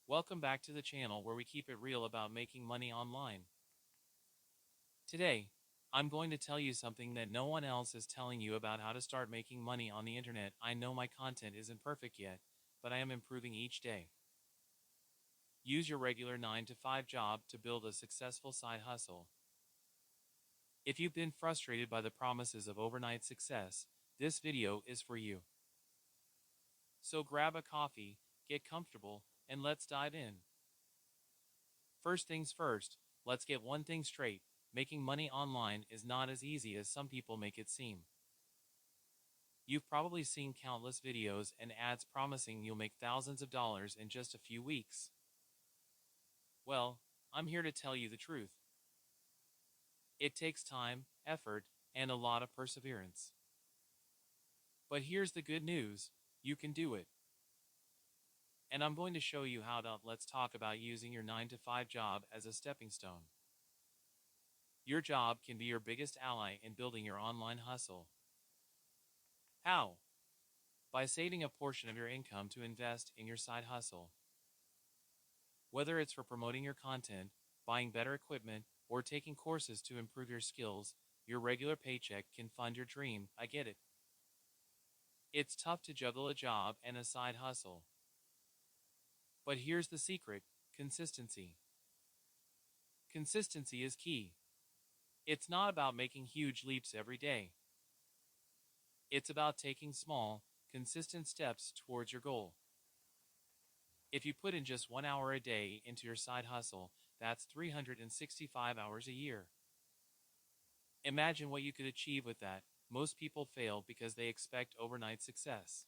Welcome back to the channel where we keep it real about making money online. Today, I'm going to tell you something that no one else is telling you about how to start making money on the internet. I know my content isn't perfect yet, but I am improving each day. Use your regular 9 to 5 job to build a successful side hustle. If you've been frustrated by the promises of overnight success, this video is for you. So grab a coffee, get comfortable, and let's dive in. First things first, let's get one thing straight. Making money online is not as easy as some people make it seem. You've probably seen countless videos and ads promising you'll make thousands of dollars in just a few weeks. Well, I'm here to tell you the truth. It takes time, effort, and a lot of perseverance. But here's the good news, you can do it. And I'm going to show you how to. Let's talk about using your 9 to 5 job as a stepping stone. Your job can be your biggest ally in building your online hustle. How? By saving a portion of your income to invest in your side hustle. Whether it's for promoting your content, buying better equipment, or taking courses to improve your skills, your regular paycheck can fund your dream. I get it. It's tough to juggle a job and a side hustle. But here's the secret: consistency. Consistency is key. It's not about making huge leaps every day. It's about taking small, consistent steps towards your goal. If you put in just 1 hour a day into your side hustle, that's 365 hours a year. Imagine what you could achieve with that. Most people fail because they expect overnight success.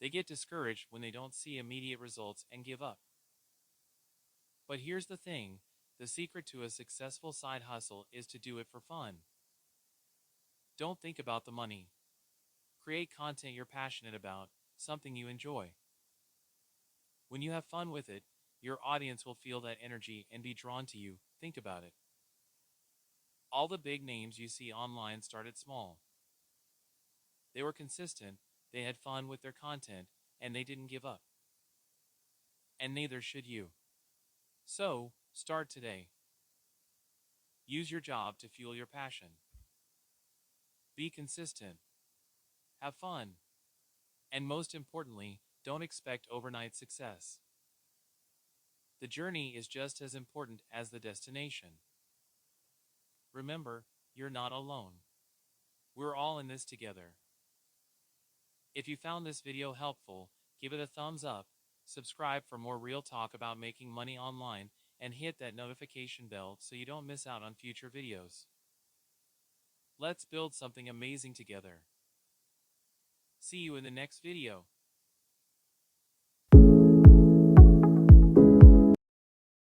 They get discouraged when they don't see immediate results and give up. But here's the thing, the secret to a successful side hustle is to do it for fun. Don't think about the money. Create content you're passionate about, something you enjoy. When you have fun with it, your audience will feel that energy and be drawn to you. Think about it. All the big names you see online started small. They were consistent, they had fun with their content, and they didn't give up. And neither should you. So, start today. Use your job to fuel your passion. Be consistent. Have fun. And most importantly, don't expect overnight success. The journey is just as important as the destination. Remember, you're not alone. We're all in this together. If you found this video helpful, give it a thumbs up, subscribe for more real talk about making money online, and hit that notification bell so you don't miss out on future videos. Let's build something amazing together. See you in the next video.